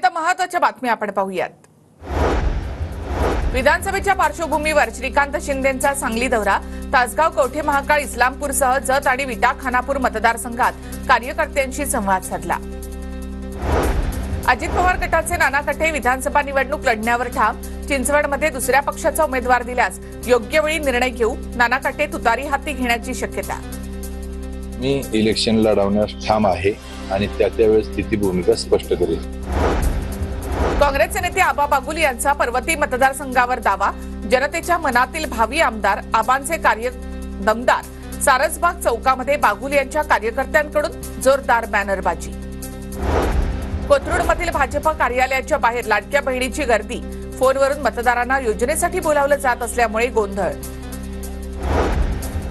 आणि आता महत्त्वाच्या बातम्या आपण पाहूयात। विधानसभेच्या पार्श्वभूमीवर श्रीकांत शिंदेंचा सांगली दौरा, तासगाव, कवठे महाकाळ, इस्लामपूरसह जत आणि विटा खानापूर मतदारसंघात कार्यकर्त्यांशी संवाद साधला। अजित पवार गटाचे नाना कटे विधानसभा निवडणूक लढण्यावर ठाम, चिंचवडमध्ये दुसऱ्या पक्षाचा उमेदवार दिल्यास योग्य वेळी निर्णय घेऊ, नाना कटे तुतारी हाती घेण्याची शक्यता। मी इलेक्शन लढवण्यास ठाम आहे आणि त्यावेळेस स्थिती भूमिका स्पष्ट करेल। काँग्रेसचे नेते आबा बागुल यांचा पर्वती मतदारसंघावर दावा, जनतेच्या मनातील भावी आमदार आबांचे कार्य दमदार, सारसबाग चौकामध्ये बागुल यांच्या कार्यकर्त्यांकडून जोरदार बॅनरबाजी। कोथरूडमधील भाजप कार्यालयाच्या बाहेर लाडक्या बहिणीची गर्दी, फोनवरून मतदारांना योजनेसाठी बोलावलं जात असल्यामुळे गोंधळ।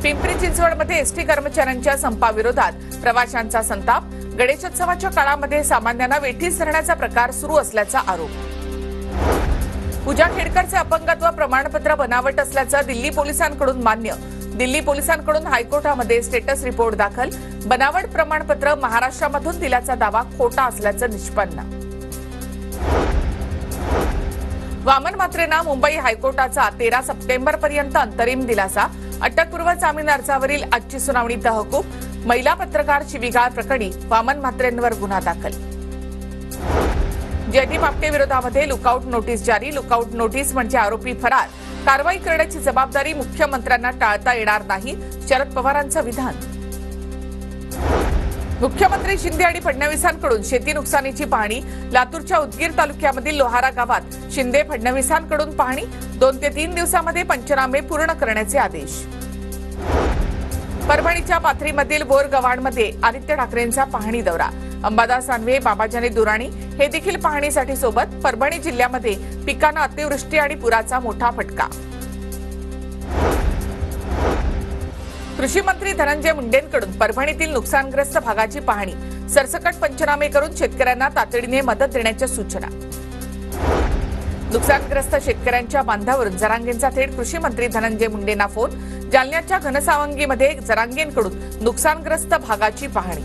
पिंपरी चिंचवडमध्ये एसटी कर्मचाऱ्यांच्या संपाविरोधात प्रवाशांचा संताप, गणेशोत्सवाच्या काळामध्ये सामान्यांना वेठीस धरण्याचा प्रकार सुरू असल्याचा आरोप। पूजा खेडकरचे अपंगत्व प्रमाणपत्र बनावट असल्याचं दिल्ली पोलिसांकडून मान्य, दिल्ली पोलिसांकडून हायकोर्टामध्ये स्टेटस रिपोर्ट दाखल, बनावट प्रमाणपत्र महाराष्ट्रामधून दिल्याचा दावा खोटा असल्याचं निष्पन्न। वामन म्हात्रेंना मुंबई हायकोर्टाचा 13 सप्टेंबरपर्यंत अंतरिम दिलासा, अटकपूर्व जामीन अर्जावरील आजची सुनावणी तहकूब, महिला पत्रकार शिवीगाळ प्रकरणी वामन म्हात्रेंवर गुन्हा दाखल। जयदीप आपटे विरोधामध्ये लुकआउट नोटीस जारी, लुकआउट नोटीस म्हणजे आरोपी फरार, कारवाई करण्याची जबाबदारी मुख्यमंत्र्यांना टाळता येणार नाही, शरद पवारांचं विधान। मुख्यमंत्री शिंदे आणि फडणवीसांकडून शेती नुकसानीची पाहणी, लातूरच्या उदगीर तालुक्यामधील लोहारा गावात शिंदे फडणवीसांकडून पाहणी, 2 ते 3 दिवसांमध्ये पंचनामे पूर्ण करण्याचे आदेश। परभणीच्या पाथरीमधील बोरगव्हाणमध्ये आदित्य ठाकरेंचा पाहणी दौरा, अंबादास दानवे, बाबाजानी दुराणी हे देखील पाहणीसाठी सोबत। परभणी जिल्ह्यामध्ये पिकांना अतिवृष्टी आणि पुराचा मोठा फटका। कृषी मंत्री धनंजय मुंडेंकडून परभणीतील नुकसानग्रस्त भागाची पाहणी, सरसकट पंचनामे करून शेतकऱ्यांना तातडीने मदत देण्याच्या सूचना। नुकसानग्रस्त शेतकऱ्यांच्या बांधावरून जरांगेंचा थेट कृषी मंत्री धनंजय मुंडेंना फोन, जालन्याच्या घनसावंगीमध्ये जरांगेंकडून नुकसानग्रस्त भागाची पाहणी।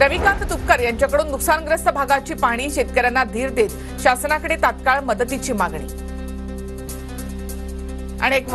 रविकांत तुपकर यांच्याकडून नुकसानग्रस्त भागाची पाहणी, शेतकऱ्यांना धीर देत शासनाकडे तात्काळ मदतीची मागणी। आणि एक